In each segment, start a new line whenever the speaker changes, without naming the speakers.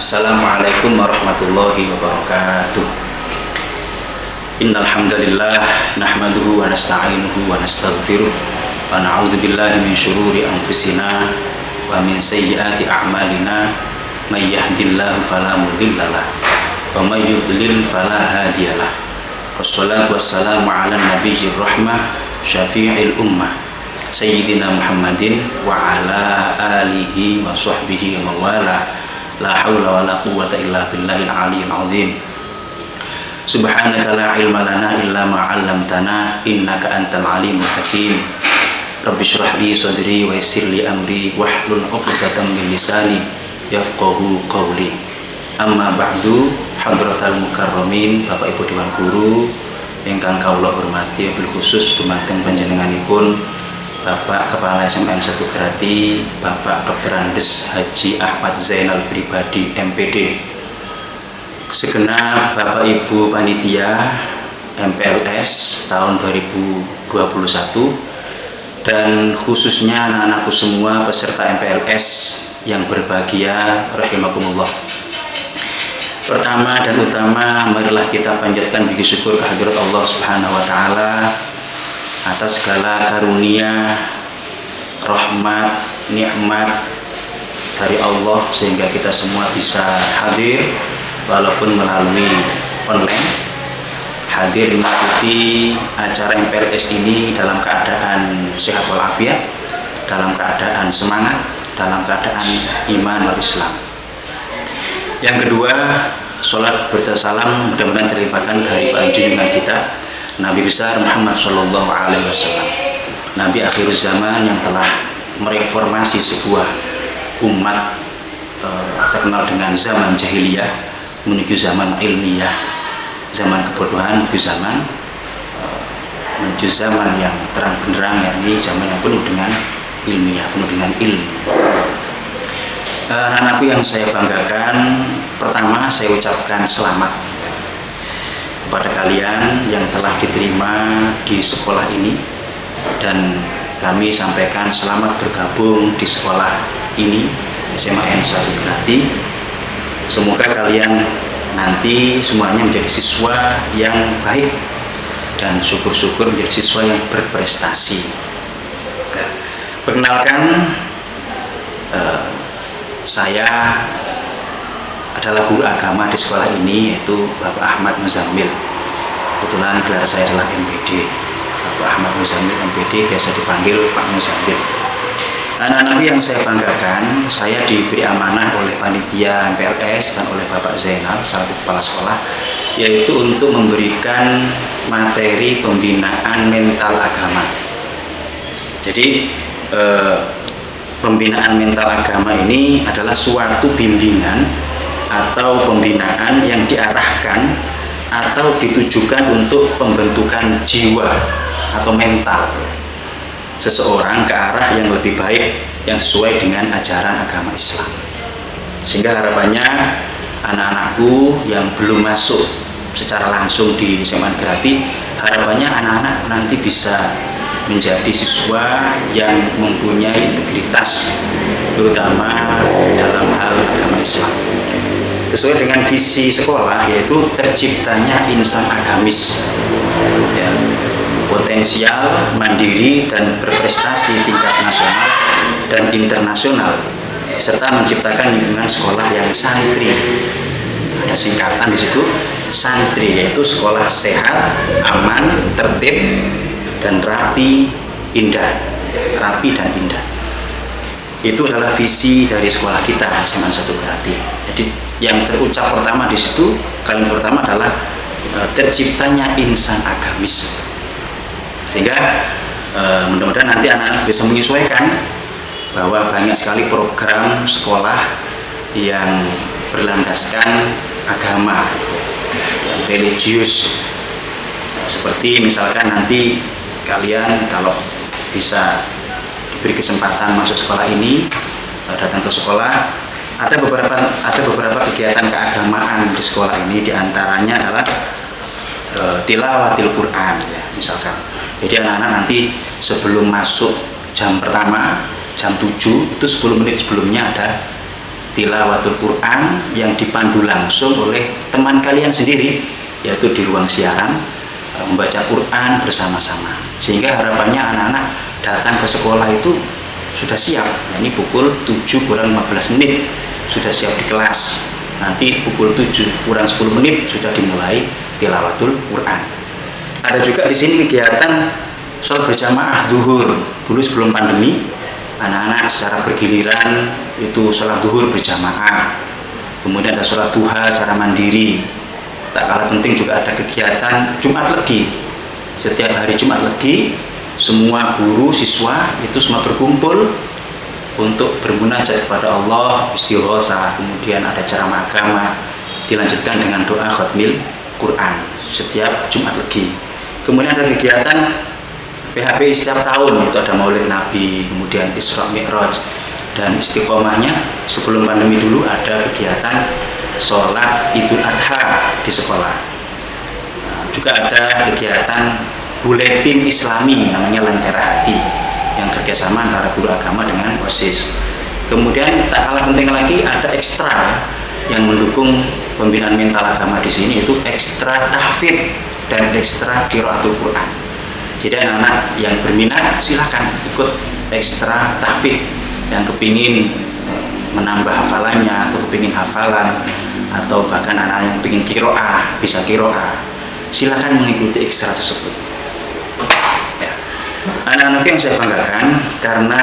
Assalamualaikum warahmatullahi wabarakatuh. Innal hamdalillah nahmaduhu wa nasta'inuhu wa nastaghfiruh wa na'udzu billahi min syururi anfusina wa min sayyiati a'malina may yahdihillahu fala mudhillalah wa may yudlil fala hadiyalah. Wassalatu wassalamu ala nabiyyir rahmah syafi'il ummah sayyidina Muhammadin wa ala alihi wa sahbihi wa mawala. La haula wa la quwwata illa billahil aliyyil azim. Subhanaka la ilma lana illa ma 'allamtana innaka antal alimul hakim. Rabbi shrah li sadri wa yassir li amri wahlul 'uqdatam min lisani yafqahu qawli. Amma ba'du, hadratal mukarramin, Bapak Ibu Dewan Guru ingkang kawula hormati, bil khusus dumateng panjenenganipun Bapak Kepala SMN 1 Grati, Bapak Dr. Andes Haji Ahmad Zainal Pribadi MPD, segenap Bapak Ibu Panitia MPLS tahun 2021, dan khususnya anak-anakku semua peserta MPLS yang berbahagia rahimakumullah. Pertama dan utama, marilah kita panjatkan puji syukur kehadirat Allah Subhanahu wa taala atas segala karunia, rahmat, nikmat dari Allah sehingga kita semua bisa hadir walaupun melalui online, hadir mengikuti acara MPLS ini dalam keadaan sehat walafiat, dalam keadaan semangat, dalam keadaan iman wal Islam. Yang kedua, sholat bersalam mudah-mudahan terlimpahkan kehadiran junjungan kita Nabi besar Muhammad Shallallahu Alaihi Wasallam, Nabi akhir zaman yang telah mereformasi sebuah umat terkenal dengan zaman jahiliyah menuju zaman ilmiah, zaman kebodohan menuju zaman yang terang benderang, yakni zaman yang penuh dengan ilmiah, penuh dengan ilmu. Anak-anakku yang saya banggakan, pertama saya ucapkan selamat kepada kalian yang telah diterima di sekolah ini, dan kami sampaikan selamat bergabung di sekolah ini, SMN 1 Grati. Semoga kalian nanti semuanya menjadi siswa yang baik dan syukur-syukur menjadi siswa yang berprestasi. Nah, perkenalkan, saya adalah guru agama di sekolah ini, yaitu Bapak Ahmad Muzammil. Kebetulan gelar saya adalah MPD, Bapak Ahmad Muzammil MPD, biasa dipanggil Pak Muzammil. Anak-anak yang saya banggakan, saya diberi amanah oleh panitia MPLS dan oleh Bapak Zainal selaku kepala sekolah, yaitu untuk memberikan materi pembinaan mental agama. Jadi pembinaan mental agama ini adalah suatu bimbingan atau pembinaan yang diarahkan atau ditujukan untuk pembentukan jiwa atau mental seseorang ke arah yang lebih baik yang sesuai dengan ajaran agama Islam. Sehingga harapannya anak-anakku yang belum masuk secara langsung di SMA Grati, harapannya anak-anak nanti bisa menjadi siswa yang mempunyai integritas, terutama dalam hal agama Islam, sesuai dengan visi sekolah, yaitu terciptanya insan agamis, ya, potensial, mandiri, dan berprestasi tingkat nasional dan internasional, serta menciptakan lingkungan sekolah yang santri. Ada singkatan di situ, santri, yaitu sekolah sehat, aman, tertib, dan rapi, indah. Rapi dan indah. Itu adalah visi dari sekolah kita, SMA 1 Grati. Jadi yang terucap pertama di situ, kalimat pertama adalah terciptanya insan agamis. Sehingga mudah-mudahan nanti anak-anak bisa menyesuaikan bahwa banyak sekali program sekolah yang berlandaskan agama, yang religius. Seperti misalkan nanti kalian kalau bisa diberi kesempatan masuk sekolah ini, datang ke sekolah, ada beberapa kegiatan keagamaan di sekolah ini, diantaranya adalah tilawatil Quran, ya, misalkan. Jadi anak-anak nanti sebelum masuk jam pertama, jam 7, itu 10 menit sebelumnya ada tilawatul Quran yang dipandu langsung oleh teman kalian sendiri, yaitu di ruang siaran, membaca Quran bersama-sama. Sehingga harapannya anak-anak datang ke sekolah itu sudah siap. Ini pukul 7 kurang 15 menit sudah siap di kelas. Nanti pukul 7 kurang 10 menit sudah dimulai tilawatul Quran. Ada juga di sini kegiatan sholat berjamaah zuhur. Dulu sebelum pandemi, anak-anak secara bergiliran itu sholat zuhur berjamaah. Kemudian ada sholat duha secara mandiri. Tak kalah penting juga ada kegiatan Jumat Legi. Setiap hari Jumat Legi, semua guru, siswa itu semua berkumpul untuk bermunajat kepada Allah, istighosa. Kemudian ada ceramah agama, dilanjutkan dengan doa khatmil Quran setiap Jumat Legi. Kemudian ada kegiatan PHB setiap tahun, itu ada Maulid Nabi, kemudian Isra Mi'raj, dan istiqomahnya sebelum pandemi dulu ada kegiatan sholat Idul Adha di sekolah. Juga ada kegiatan buletin Islami namanya Lentera Hati yang kerjasama antara guru agama dengan OSIS. Kemudian tak kalah penting lagi ada ekstra yang mendukung pembinaan mental agama di sini, itu ekstra tahfidz dan ekstra qiraatul Quran. Jadi anak-anak yang berminat silakan ikut ekstra tahfidz, yang kepingin menambah hafalannya atau kepingin hafalan, atau bahkan anak-anak yang kepingin qiraah, bisa qiraah, silakan mengikuti ekstra tersebut. Ya. Anak-anak yang saya banggakan karena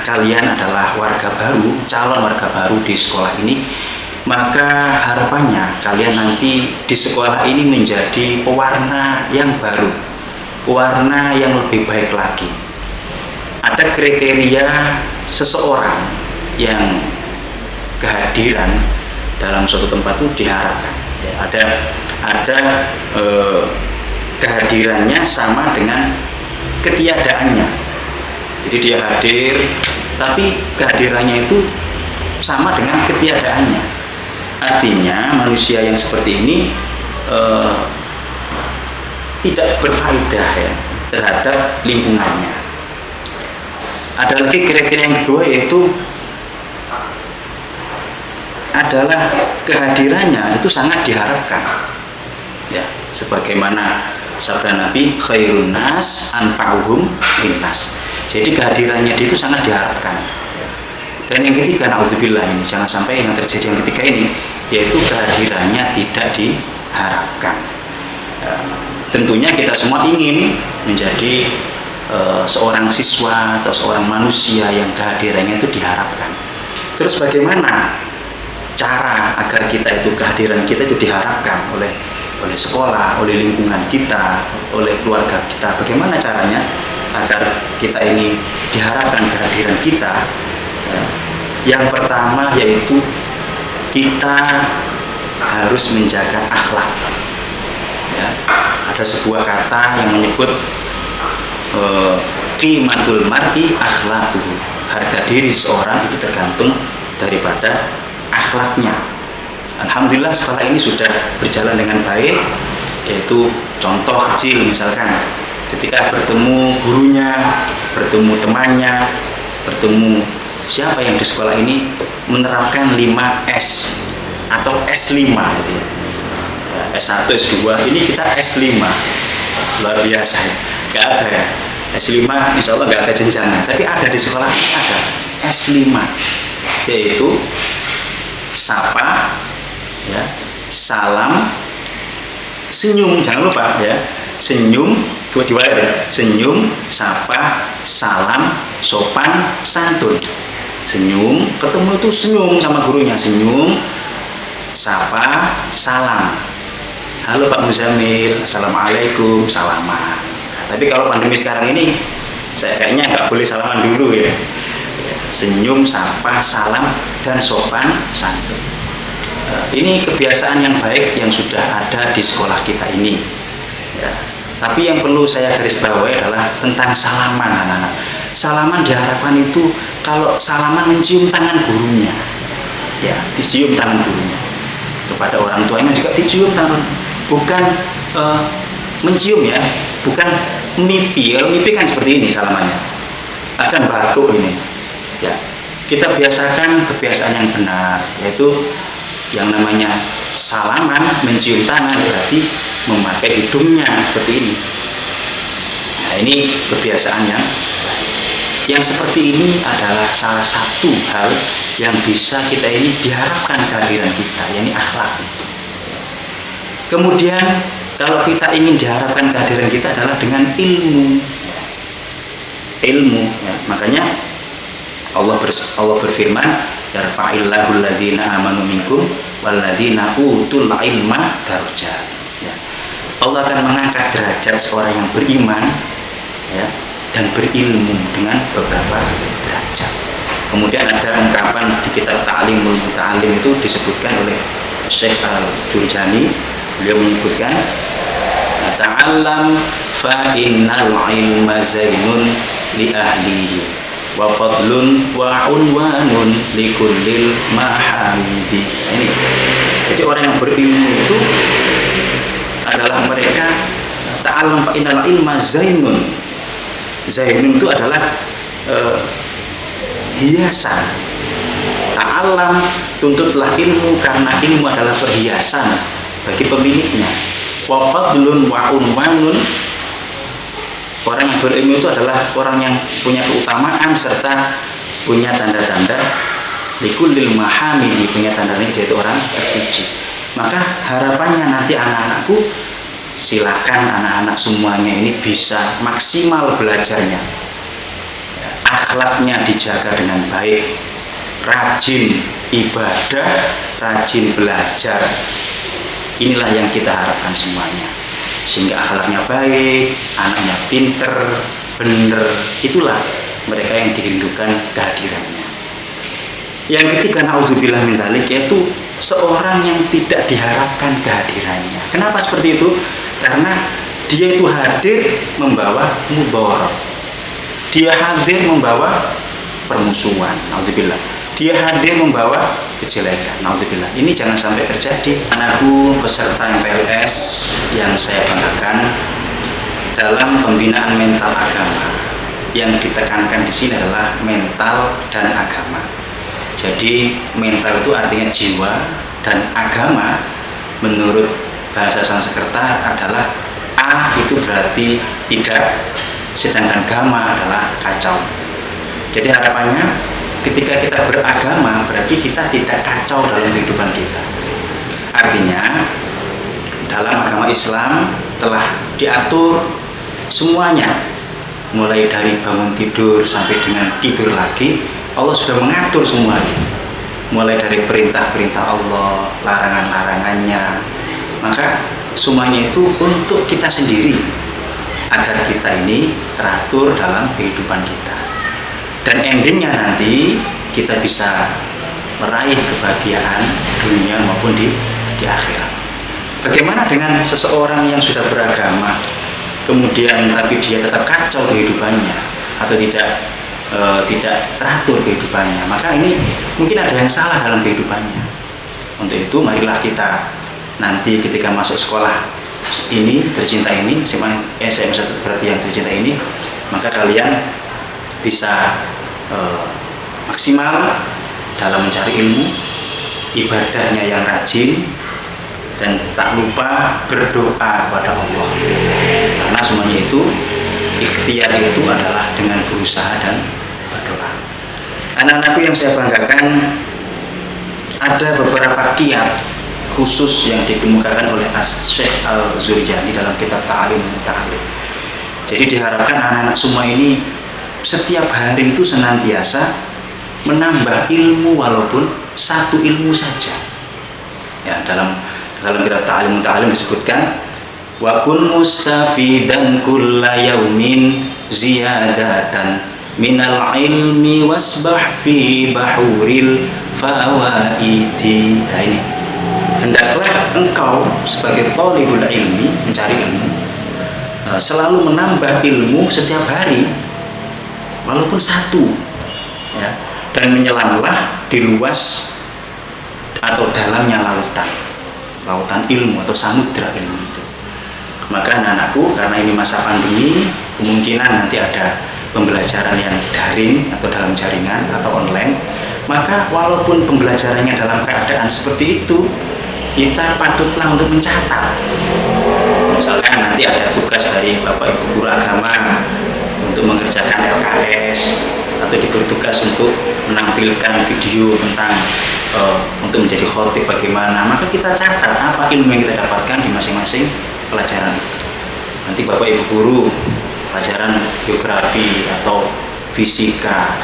kalian adalah warga baru, calon warga baru di sekolah ini, maka harapannya kalian nanti di sekolah ini menjadi pewarna yang baru, pewarna yang lebih baik lagi. Ada kriteria seseorang yang kehadiran dalam suatu tempat itu diharapkan. Ya, ada kehadirannya sama dengan ketiadaannya. Jadi dia hadir, tapi kehadirannya itu sama dengan ketiadaannya. Artinya manusia yang seperti ini tidak berfaedah ya terhadap lingkungannya. Ada lagi kriteria yang kedua, yaitu adalah kehadirannya itu sangat diharapkan. Ya, sebagaimana sabda Nabi, khairun nas anfa'uhum linnas. Jadi kehadirannya dia itu sangat diharapkan. Dan yang ketiga, naudzubillah, ini jangan sampai yang terjadi yang ketiga ini, yaitu kehadirannya tidak diharapkan. Tentunya kita semua ingin menjadi seorang siswa atau seorang manusia yang kehadirannya itu diharapkan. Terus bagaimana cara agar kita itu kehadiran kita itu diharapkan oleh sekolah, oleh lingkungan kita, oleh keluarga kita? Bagaimana caranya agar kita ini diharapkan kehadiran kita? Yang pertama yaitu kita harus menjaga akhlak. Ya, ada sebuah kata yang menyebut qimatul mar'i akhlaquhu. Harga diri seorang itu tergantung daripada akhlaknya. Alhamdulillah sekolah ini sudah berjalan dengan baik, yaitu contoh kecil misalkan ketika bertemu gurunya, bertemu temannya, bertemu siapa yang di sekolah ini menerapkan 5S atau S5 gitu ya. S1, S2, ini kita S5. Luar biasa ya. Gak ada ya. S5 insya Allah gak ada jenjangnya, tapi ada di sekolah ini, ada S5, yaitu sapa, ya, salam, senyum, jangan lupa ya, senyum, dua ya, senyum, sapa, salam, sopan, santun. Senyum, ketemu itu senyum sama gurunya, senyum, sapa, salam. Halo Pak Muzamil, assalamualaikum, salaman. Nah, tapi kalau pandemi sekarang ini, saya kayaknya nggak boleh salaman dulu ya. Senyum, sapa, salam, dan sopan, santun. Ini kebiasaan yang baik yang sudah ada di sekolah kita ini. Ya. Tapi yang perlu saya garis bawahi adalah tentang salaman, anak-anak. Salaman diharapkan itu kalau salaman mencium tangan gurunya, ya, dicium tangan gurunya. Kepada orang tuanya juga dicium tangan, bukan mencium ya, bukan mimpi. Kalau mimpi kan seperti ini salamannya, akan batuk ini, ya. kita biasakan kebiasaan yang benar, yaitu yang namanya salaman, mencium tangan, berarti memakai hidungnya seperti ini. Nah, ini kebiasaan yang seperti ini adalah salah satu hal yang bisa kita ini diharapkan kehadiran kita, yakni akhlak. Kemudian kalau kita ingin diharapkan kehadiran kita adalah dengan ilmu, ya. Makanya Allah berfirman, yarfa'illahu alladzina amanu minkum walladzina utul ilma darajat. Ya. Allah akan mengangkat derajat seorang yang beriman, ya, dan berilmu dengan beberapa derajat. Kemudian ada ungkapan di kitab Ta'limul Muta'allim itu disebutkan oleh Syekh Al-Jurjani. Beliau menyebutkan, ta'allam fa innal ilma zainun li ahlihi wa fadlun wa unwanun li kullil mahamidi. Ini jadi orang yang berilmu itu adalah mereka, ta'allam fa innal ilma zainun. Zainun itu adalah hiasan. Ta'allam, tuntutlah ilmu karena ilmu adalah perhiasan bagi pemiliknya. Wa fadlun wa unwanun, orang yang berilmu itu adalah orang yang punya keutamaan serta punya tanda-tanda likullil mahamidi, punya tandanya dia itu orang terpuji. Maka harapannya nanti anak-anakku, silakan anak-anak semuanya ini bisa maksimal belajarnya, akhlaknya dijaga dengan baik, rajin ibadah, rajin belajar. Inilah yang kita harapkan semuanya, sehingga akhlaknya baik, anaknya pinter, bener. Itulah mereka yang dirindukan kehadirannya. Yang ketiga, naudzubillah min dzalik, yaitu seorang yang tidak diharapkan kehadirannya. Kenapa seperti itu? Karena dia itu hadir membawa mudharat, dia hadir membawa permusuhan, naudzubillah, dia hadir membawa kejelekan, naudzubillah. Ini jangan sampai terjadi. Anakku peserta MPLS yang saya banggakan, dalam pembinaan mental agama yang ditekankan di sini adalah mental dan agama. Jadi mental itu artinya jiwa, dan agama menurut bahasa Sanskerta adalah A itu berarti tidak, sedangkan gama adalah kacau. Jadi harapannya ketika kita beragama berarti kita tidak kacau dalam kehidupan kita. Artinya dalam agama Islam telah diatur semuanya, mulai dari bangun tidur sampai dengan tidur lagi, Allah sudah mengatur semuanya, mulai dari perintah-perintah Allah, larangan-larangannya. Maka semuanya itu untuk kita sendiri, agar kita ini teratur dalam kehidupan kita, dan endingnya nanti kita bisa meraih kebahagiaan dunia maupun di akhirat. Bagaimana dengan seseorang yang sudah beragama kemudian tapi dia tetap kacau kehidupannya atau tidak teratur kehidupannya? Maka ini mungkin ada yang salah dalam kehidupannya. Untuk itu marilah kita nanti ketika masuk sekolah ini tercinta ini, SMA 1 berarti yang tercinta ini, maka kalian bisa maksimal dalam mencari ilmu, ibadahnya yang rajin, dan tak lupa berdoa kepada Allah, karena semuanya itu ikhtiar itu adalah dengan berusaha dan berdoa. Anak-anakku yang saya banggakan, ada beberapa kiat khusus yang dikemukakan oleh Syekh Al-Jurjani dalam kitab Ta'limul Muta'allim. Jadi diharapkan anak-anak semua ini setiap hari itu senantiasa menambah ilmu, walaupun satu ilmu saja. Ya, dalam kitab Ta'limul Muta'allim disebutkan, wa kun mustafidan kulla yaumin ziyadatan minal ilmi wasbah fi bahuril fawaidi. Nah, ini hendaklah engkau sebagai thalibul ilmi, mencari ilmu, selalu menambah ilmu setiap hari walaupun satu, ya, dan menyelamlah di luas atau dalamnya lautan ilmu atau samudra ilmu itu. Maka anak-anakku, karena ini masa pandemi, kemungkinan nanti ada pembelajaran yang daring atau dalam jaringan atau online, maka walaupun pembelajarannya dalam keadaan seperti itu, kita patutlah untuk mencatat. Misalkan nanti ada tugas dari Bapak Ibu guru agama untuk mengerjakan LKS, atau diberi tugas untuk menampilkan video tentang untuk menjadi khotib bagaimana, maka kita catat apa ilmu yang kita dapatkan di masing-masing pelajaran itu. Nanti Bapak Ibu guru pelajaran geografi atau fisika,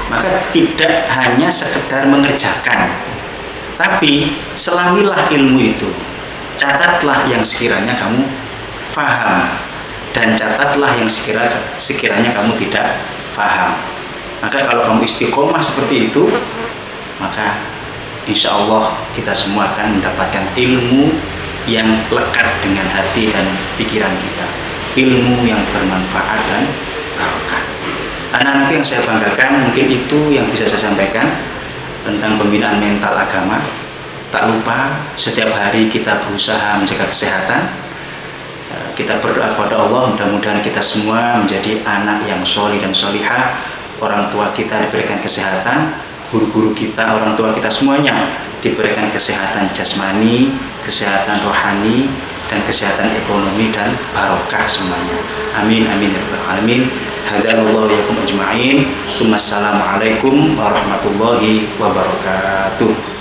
maka tidak hanya sekedar mengerjakan, tapi selamilah ilmu itu, catatlah yang sekiranya kamu faham, dan catatlah yang sekiranya kamu tidak faham. Maka kalau kamu istiqomah seperti itu, maka insya Allah kita semua akan mendapatkan ilmu yang lekat dengan hati dan pikiran kita, ilmu yang bermanfaat dan barokah. Anak-anak yang saya banggakan, mungkin itu yang bisa saya sampaikan tentang pembinaan mental agama. Tak lupa setiap hari kita berusaha menjaga kesehatan. Kita berdoa kepada Allah, mudah-mudahan kita semua menjadi anak yang solih dan solihah. Orang tua kita diberikan kesehatan, guru-guru kita, orang tua kita semuanya diberikan kesehatan jasmani, kesehatan rohani, dan kesehatan ekonomi dan barokah semuanya. Amin amin ya rabbal alamin. Hadanallahu yakum ajma'in. Assalamualaikum warahmatullahi wabarakatuh.